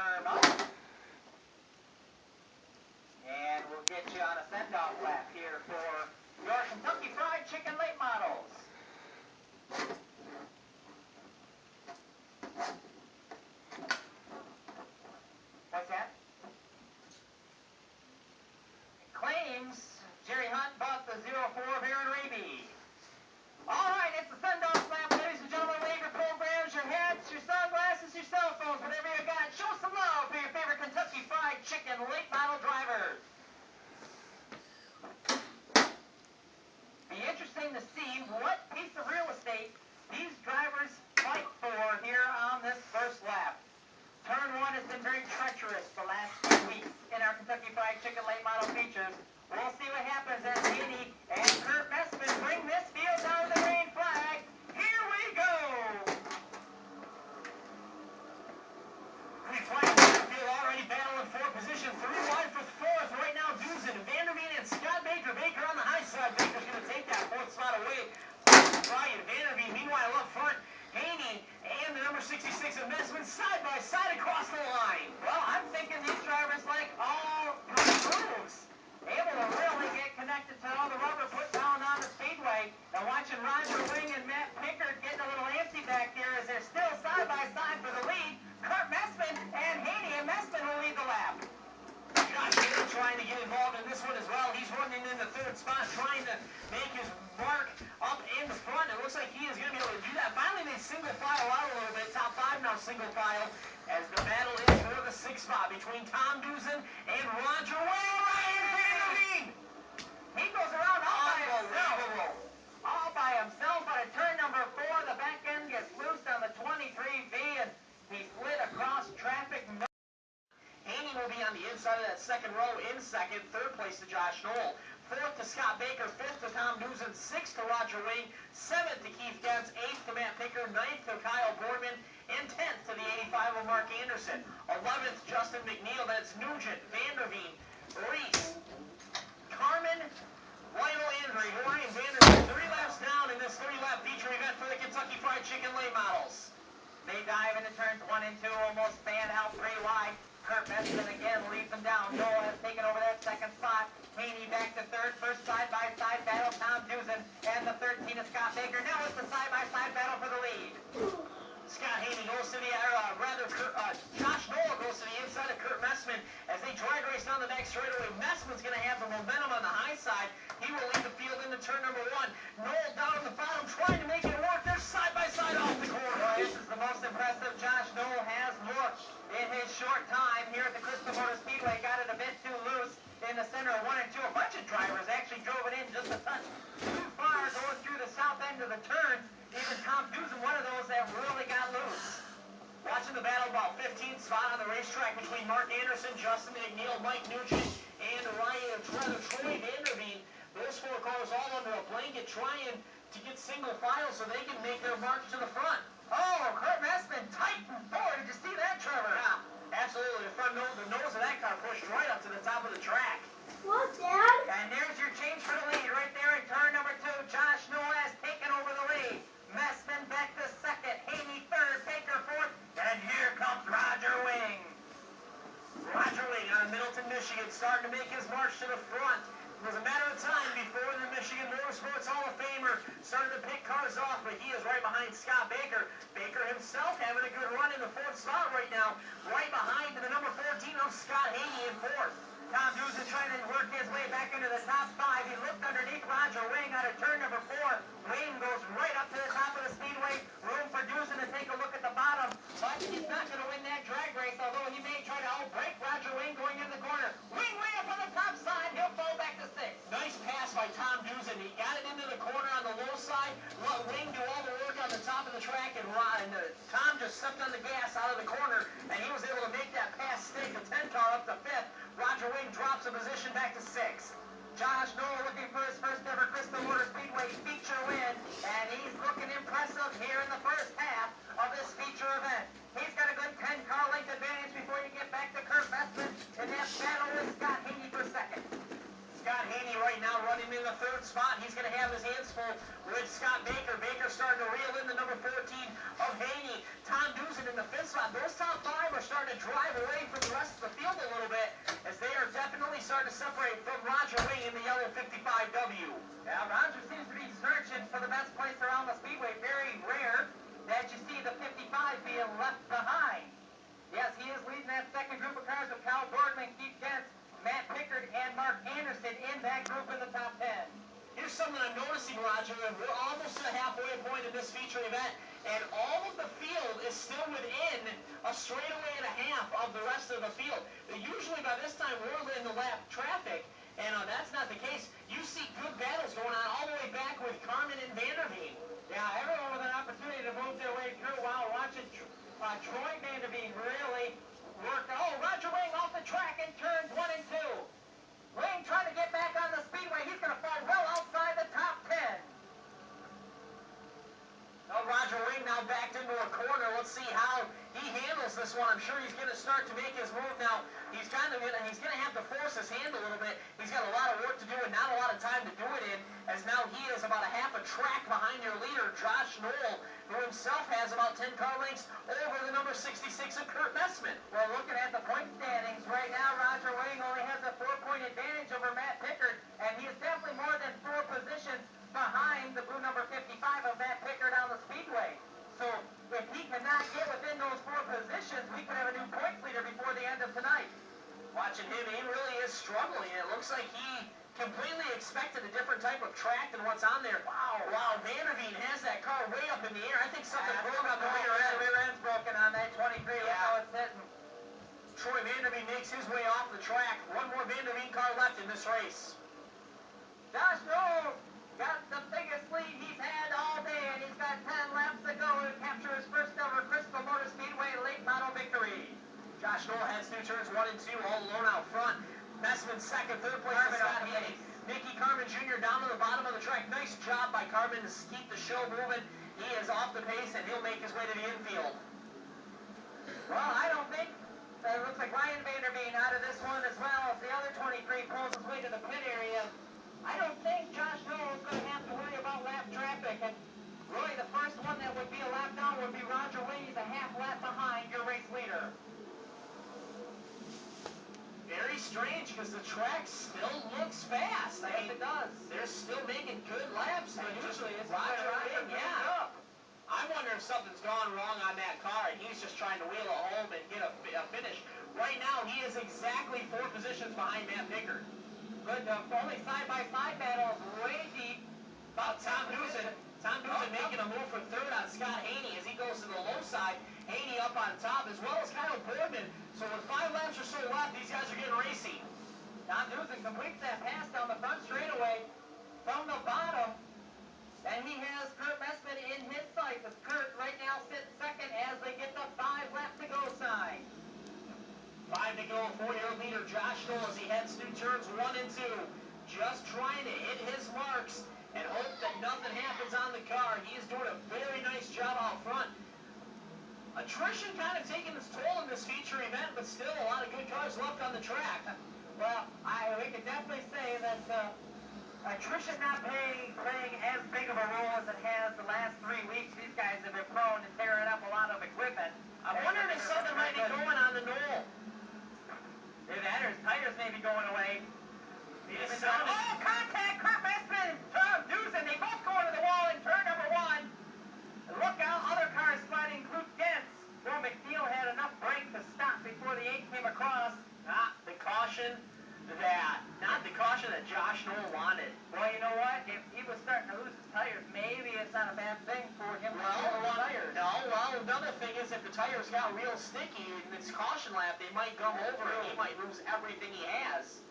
arm up. And we'll get you on a send-off lap here for your Kentucky Fried Chicken late models. What's that? Claims Jerry Hunt bought the 04 of Aaron Raby. All right, it's the send-off lap, ladies and gentlemen. Wave your programs, your hats, your sunglasses, your cell phones, whatever you got. Show some love for your favorite Kentucky Fried Chicken late model drivers. Be interesting to see what piece of real estate these drivers fight for here on this first lap. Turn 1 has been very treacherous the last few weeks in our Kentucky Fried Chicken late model features. We'll see what happens as Haney and Kurt Messman bring this field down to the green flag. Here we go! Green flag in the field already battling for position. 3 wide for 4th. Right now, Dusen, Vanderveen, and Scott Baker. Baker on the high side. Baker's going to take that 4th spot away. Ryan Vanderveen, meanwhile, up front, Haney and the number 66 of Messman side by side across the line. Well, I'm thinking these drivers like all moves. Able to really get connected to all the rubber put down on the speedway. And watching Roger Wing and Matt Pickard getting a little antsy back here as they're still side by side for the lead. Kurt Messman and Haney, and Messman will lead the lap. Josh Knoll trying to get involved in this one as well. He's running in the 3rd spot, trying to make his mark up in the front. It looks like he is going to be able to do that. Finally, they single file out a little bit. Top 5 now single file as the battle is for the 6th spot between Tom Dusen and Roger Wing. Ryan Vanderveen! He goes around all by himself. All by himself, but at turn number 4, the back end gets loosed on the 23V, and he slid across traffic. Haney will be on the inside of that 2nd row in 2nd. 3rd place to Josh Knoll. 4th to Scott Baker. 5th to Tom Dusen. 6th to Roger Wing. 7th to Keith Getz. 8th to Matt Pickard. 9th to Kyle Boardman. And 10th to the 85 of Mark Anderson. 11th, Justin McNeil. That's Nugent, Vanderveen, Reese, Carmen, Lionel Andre, Ryan Vanderveen. 3 laps down in this 3-lap feature event for the Kentucky Fried Chicken late models. They dive into turns 1 and 2, almost fan out pretty wide. Kurt Messman again leads them down. Knoll has taken over that 2nd spot. Haney back to 3rd. First side-by-side battle, Tom Dusen and the 13 of Scott Baker. Now it's the side-by-side battle for the lead. Scott Haney goes to the, Josh Knoll goes to the inside of Kurt Messman as they drag race down the back straightaway. Messman's going to have the momentum on the high side. He will lead the field into turn number 1. Knoll down on the bottom trying to make it work. They're side-by-side off the corner. Well, this is the most impressive Josh Knoll has looked in his short time here at the Crystal Motorspeedway. Got it a bit too loose in the center of 1 and 2. A bunch of drivers actually drove it in just a touch too far going through the south end of the turns. Even Tom Dusen, one of those that really got loose. Watching the battle, about 15th spot on the racetrack between Mark Anderson, Justin McNeil, Mike Nugent, and Troy Vanderveen. Those 4 cars all under a blanket trying to get single file so they can make their march to the front. Oh, Kurt Messman tight and forward. Did you see that, Trevor? Yeah, absolutely. The nose of that car pushed right up to the top of the track. What, Dad? And there's your change for the lead right there in turn number 2. Josh Knoll has taken over the lead. Messman back to 2nd. Haney 3rd. Baker 4th. And here comes Roger Wing. Roger Wing out of Middleton, Michigan, starting to make his march to the front. It was a matter of time before the Michigan Motorsports Hall of Famer started to pick cars off, but he is right behind Scott Baker. Baker himself having a good run in the 4th spot right now, right behind the number 14 of Scott Haney in 4th. Tom Dusen trying to work his way back into the top 5. He looked underneath Roger Wing out of turn number 4. Wing goes right up to the top of the speedway. Room for Dusen to take a look at the bottom, but he's not going to win that drag race, although he may try to outbreak Roger Wing going into the corner. Wing way up on the top side. He'll fall back to 6th. Nice pass by Tom Dusen. He got it into the corner on the low side. Let Wing do all the work on the top of the track, and Tom just stepped on the gas out of the corner, and he was able to make that pass stick. The 10 car up to 5th. Roger Wing drops a position back to 6th. Josh Knoll looking for his first ever Crystal Motorspeedway feature win, and he's looking impressive here in the first half of this feature event. He's got a good 10-car length advantage before you get back to Kurt Messman in that battle with Scott Haney for 2nd. Scott Haney right now running in the 3rd spot. He's going to have his hands full with Scott Baker. Baker starting to reel in the number 14 of Haney. Tom Dusen in the 5th spot. Those top 5 are starting to drive away starting to separate from Roger Wing in the yellow 55W. Yeah, Roger seems to be searching for the best place around the speedway. Very rare that you see the 55 being left behind. Yes, he is leading that second group of cars with Kyle Boardman, Keith Kent, Matt Pickard, and Mark Anderson in that group in the top 10. Here's something I'm noticing, Roger. We're almost to the halfway point in this feature event, and all of the field is still within a straightaway and a half of the rest of the field. Usually by this time we're in the lap traffic, and that's not the case. You see good battles going on all the way back with Carmen and Vanderveen. Yeah, everyone with an opportunity to move their way through. Wow, watching Troy Vanderveen really work. Oh, Roger Wing off the track in turns 1 and 2. Wing trying to get back on the speedway. He's going to fall well outside the top 10. Oh, Roger Wing now backed into a corner. Let's see how he handles this one. I'm sure he's going to start to make his move now. He's going to have to force his hand a little bit. He's got a lot of work to do and not a lot of time to do it in, as now he is about a half a track behind your leader, Josh Knoll, who himself has about 10 car lengths over the number 66 of Kurt Messman. Well, looking at the point standings right now, Roger Wing only has a 4-point advantage over Matt Pickard, and he is definitely more than 4 positions behind the blue number 55 of Matt Pickard on the speedway. So if he cannot get within those 4 positions, we could have a new points leader before the end of tonight. Watching him, he really is struggling. It looks like he completely expected a different type of track than what's on there. Wow, Vanderveen has that car way up in the air. I think something broke on the rear end. The rear end's broken on that 23. Yeah. Look how it's hitting. Troy Vanderveen makes his way off the track. One more Vanderveen car left in this race. Josh Knoll got the biggest lead he's had all day, and he's got 10 laps to go to capture his first ever Crystal Motor Speedway late model victory. Josh Knoll heads through turns 1 and 2, all alone out front. Messman second, third place to Scott Haney. Mickey Carmen Jr. down to the bottom of the track. Nice job by Carmen to keep the show moving. He is off the pace, and he'll make his way to the infield. Well, I don't think it looks like Ryan Vanderveen out of this one as well as the other 23 pulls his way to the pit area. I don't think Josh Knoll is going to have to worry about lap traffic. And really, the first one that would be a lap down would be Roger Wing. He's a half lap behind your race leader. Very strange, because the track still looks fast. I mean, it does. They're still making good laps. And usually it's Roger Wing, yeah. I wonder if something's gone wrong on that car, and he's just trying to wheel it home and get a finish. Right now, he is exactly 4 positions behind Matt Pickard. Good. Only side-by-side battles way deep. Tom Newson making a move for third on Scott Haney as he goes to the low side. Haney up on top, as well as Kyle Boardman. So with 5 laps or so left, these guys are getting racy. Tom Newson completes that pass down the front straightaway from the bottom. And he has Kurt Messman in his sights. As Kurt right now sits second as they get the 5 lap to go sign. 5 to go for your leader, Josh Knoll, as he heads through turns 1 and 2. Just trying to hit his marks and hope that nothing happens on the car. He is doing a very nice job out front. Attrition kind of taking its toll in this feature event, but still a lot of good cars left on the track. Well, we could definitely say that attrition not playing as big of a role as it has the last 3 weeks. These guys have been prone to tearing up a lot of equipment. I'm wondering if something might be going on the Knoll. Either that or his tires may be going away. Oh, contact! Kurt Messman and Tom Newson. They both go into the wall in turn number 1. And look out, other cars sliding, include Dents. Well, McNeil had enough brake to stop before the 8 came across. Not the caution that Josh Knoll wanted. Well, you know what? If he was starting to lose his tires, maybe it's not a bad thing for him to lose the tires. No, well, another thing is if the tires got real sticky in this caution lap, they might gum over and he might lose everything he has.